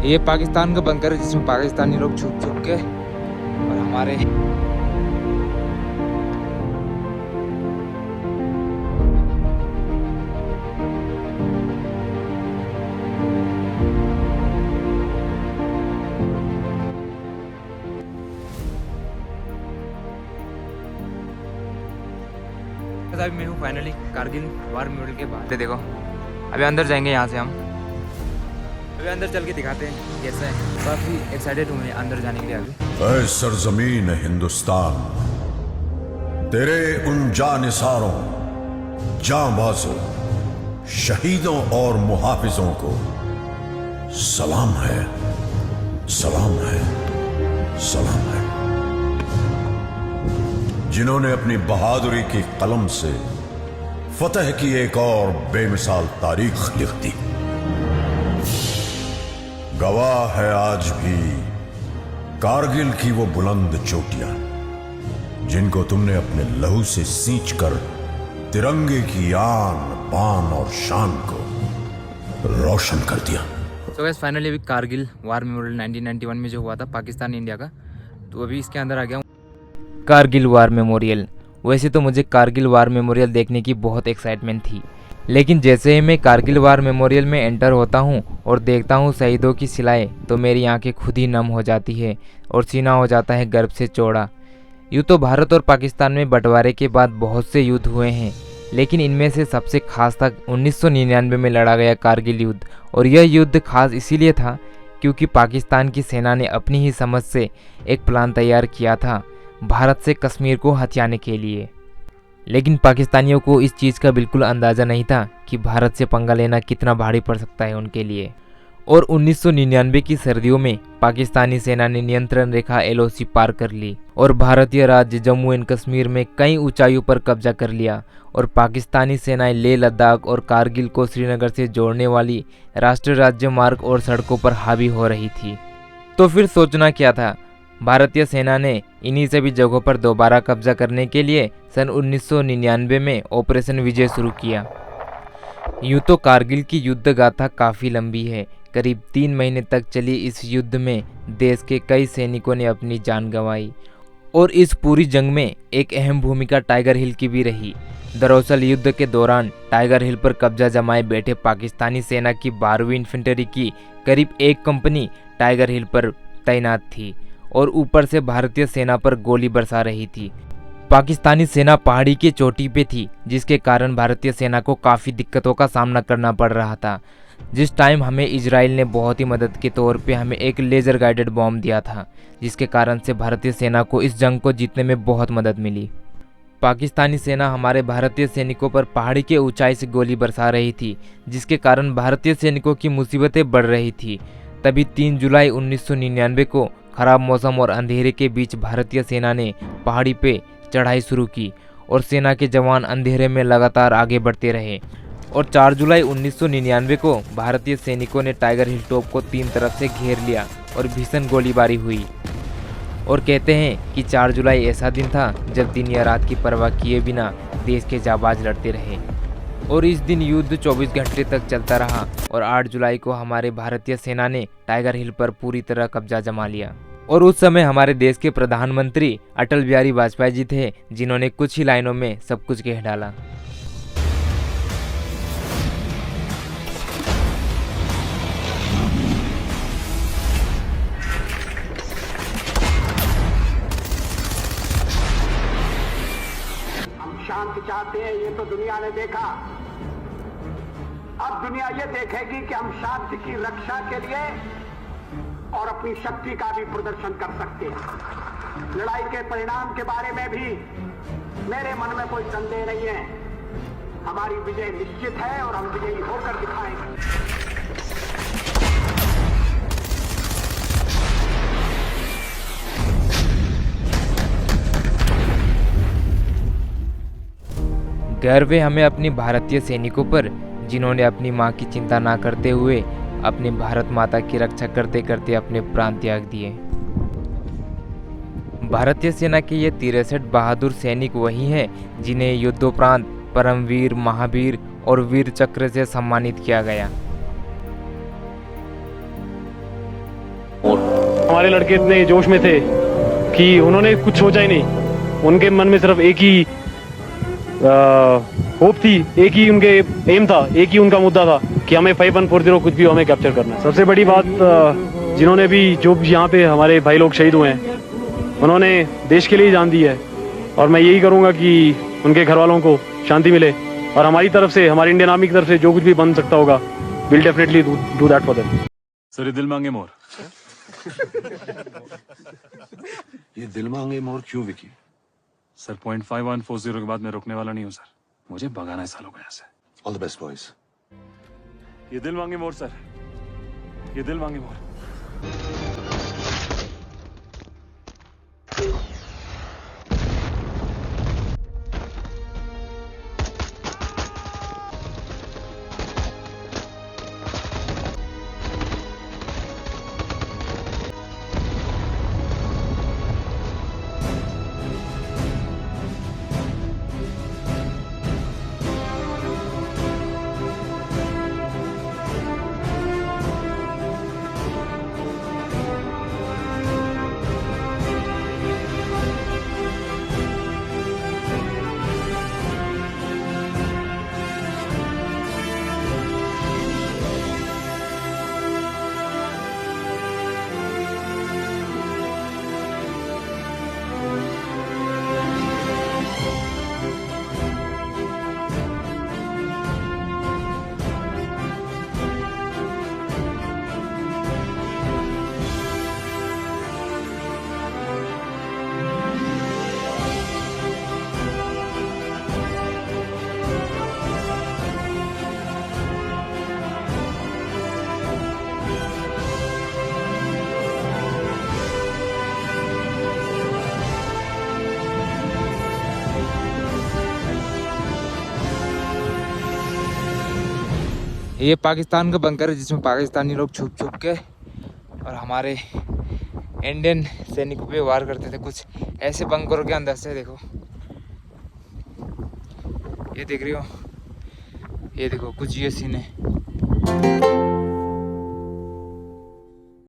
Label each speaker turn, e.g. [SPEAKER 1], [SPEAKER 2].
[SPEAKER 1] ये पाकिस्तान का बंकर है जिसमें पाकिस्तानी लोग छुप छुप के और हमारे अभी मैं हूँ फाइनली कारगिल वार मेमोरियल के बाहर। देखो अभी अंदर जाएंगे यहाँ से हम। अभी अंदर चल के दिखाते हैं कैसा है। काफ़ी एक्साइटेड हूँ मैं अंदर जाने के लिए। अभी
[SPEAKER 2] ऐ सरजमीन हिंदुस्तान, तेरे उन जानिसारों, जांबाजों, शहीदों और मुहाफिजों को सलाम है, सलाम है, सलाम है, जिन्होंने अपनी बहादुरी की कलम से फतह की एक और बेमिसाल तारीख लिख दी। गवाह है आज भी कारगिल की वो बुलंद चोटियां जिनको तुमने अपने लहू से सींच कर तिरंगे की आन बान और शान को रोशन कर दिया।
[SPEAKER 1] तो गाइस फाइनली अभी कारगिल वार मेमोरियल 1991 में जो हुआ था पाकिस्तान इंडिया का, तो अभी इसके अंदर आ गया हूँ। Kargil war memorial. वैसे तो मुझे कारगिल वार मेमोरियल देखने की बहुत एक्साइटमेंट थी, लेकिन जैसे ही मैं कारगिल वार मेमोरियल में एंटर होता हूँ और देखता हूँ शहीदों की शिलाएं, तो मेरी आंखें खुद ही नम हो जाती है और सीना हो जाता है गर्व से चौड़ा। यूँ तो भारत और पाकिस्तान में बंटवारे के बाद बहुत से युद्ध हुए हैं, लेकिन इनमें से सबसे खास था 1999 में लड़ा गया कारगिल युद्ध। और यह युद्ध खास इसीलिए था क्योंकि पाकिस्तान की सेना ने अपनी ही समझ से एक प्लान तैयार किया था भारत से कश्मीर को हथियाने के लिए। लेकिन पाकिस्तानियों को इस चीज़ का बिल्कुल अंदाज़ा नहीं था कि भारत से पंगा लेना कितना भारी पड़ सकता है उनके लिए। और 1999 की सर्दियों में पाकिस्तानी सेना ने नियंत्रण रेखा LOC पार कर ली और भारतीय राज्य जम्मू एंड कश्मीर में कई ऊंचाइयों पर कब्जा कर लिया। और पाकिस्तानी सेनाएं लेह लद्दाख और कारगिल को श्रीनगर से जोड़ने वाली राष्ट्रीय राज्य मार्ग और सड़कों पर हावी हो रही थी। तो फिर सोचना क्या था, भारतीय सेना ने इन्हीं सभी जगहों पर दोबारा कब्जा करने के लिए सन 1999 में ऑपरेशन विजय शुरू किया। यूँ तो कारगिल की युद्ध गाथा काफ़ी लंबी है। करीब 3 महीने तक चली इस युद्ध में देश के कई सैनिकों ने अपनी जान गंवाई और इस पूरी जंग में एक अहम भूमिका टाइगर हिल की भी रही। दरअसल युद्ध के दौरान टाइगर हिल पर कब्जा जमाए बैठे पाकिस्तानी सेना की 12वीं इन्फेंट्री की करीब 1 कंपनी टाइगर हिल पर तैनात थी और ऊपर से भारतीय सेना पर गोली बरसा रही थी। पाकिस्तानी सेना पहाड़ी की चोटी पे थी, जिसके कारण भारतीय सेना को काफ़ी दिक्कतों का सामना करना पड़ रहा था। जिस टाइम हमें इजराइल ने बहुत ही मदद के तौर पे हमें एक लेज़र गाइडेड बॉम्ब दिया था, जिसके कारण से भारतीय सेना को इस जंग को जीतने में बहुत मदद मिली। पाकिस्तानी सेना हमारे भारतीय सैनिकों पर पहाड़ी के ऊंचाई से गोली बरसा रही थी, जिसके कारण भारतीय सैनिकों की मुसीबतें बढ़ रही थी। तभी 3 जुलाई 1999 को खराब मौसम और अंधेरे के बीच भारतीय सेना ने पहाड़ी पे चढ़ाई शुरू की और सेना के जवान अंधेरे में लगातार आगे बढ़ते रहे। और 4 जुलाई 1999 को भारतीय सैनिकों ने टाइगर हिल टॉप को 3 तरफ से घेर लिया और भीषण गोलीबारी हुई। और कहते हैं कि 4 जुलाई ऐसा दिन था जब दिन या रात की परवाह किए बिना देश के जाबाज लड़ते रहे। और इस दिन युद्ध 24 घंटे तक चलता रहा और 8 जुलाई को हमारे भारतीय सेना ने टाइगर हिल पर पूरी तरह कब्जा जमा लिया। और उस समय हमारे देश के प्रधानमंत्री अटल बिहारी वाजपेयी जी थे, जिन्होंने कुछ ही लाइनों में सब कुछ कह डाला।
[SPEAKER 3] हम शांति चाहते हैं, ये तो दुनिया ने देखा। अब दुनिया ये देखेगी कि हम शांति की रक्षा के लिए और अपनी शक्ति का भी प्रदर्शन कर सकते हैं। लड़ाई के परिणाम के बारे में भी मेरे मन में कोई संदेह नहीं है। हमारी विजय निश्चित है और हम विजयी होकर दिखाएंगे।
[SPEAKER 1] गर्व है हमें अपनी भारतीय सैनिकों पर, जिन्होंने अपनी मां की चिंता ना करते हुए अपने भारत माता की रक्षा करते करते अपने प्राण त्याग दिए। भारतीय सेना के ये 63 बहादुर सैनिक वही हैं जिन्हें युद्धोपरांत परमवीर, महावीर और वीर चक्र से सम्मानित किया गया।
[SPEAKER 4] हमारे लड़के इतने जोश में थे कि उन्होंने कुछ सोचा ही नहीं। उनके मन में सिर्फ एक ही होप थी, एक ही उनके एम था, एक ही उनका मुद्दा था कि हमें 5140 कुछ भी हमें कैप्चर करना है। सबसे बड़ी बात, जिन्होंने भी जो यहाँ पे हमारे भाई लोग शहीद हुए हैं, उन्होंने देश के लिए जान दी है और मैं यही करूँगा कि उनके घर वालों को शांति मिले और हमारी तरफ से, हमारी इंडियन आर्मी की तरफ से जो कुछ भी बन सकता होगा, will definitely do that for them.
[SPEAKER 5] Sir ये दिल मांगे मोर।
[SPEAKER 6] ये दिल मांगे मोर क्यों विकी?
[SPEAKER 5] सर 0.5140 के बाद मैं रुकने वाला नहीं हूँ सर, मुझे भगाना है सालों को यहाँ से।
[SPEAKER 6] All the best boys.
[SPEAKER 5] ये दिल मांगे मोर सर, ये दिल मांगे मोर।
[SPEAKER 1] ये पाकिस्तान का बंकर है जिसमें पाकिस्तानी लोग छुप छुप के और हमारे इंडियन सैनिकों पे वार करते थे। कुछ ऐसे बंकरों के अंदर से देखो, ये देख रही हो, ये देखो कुछ ये सीन है।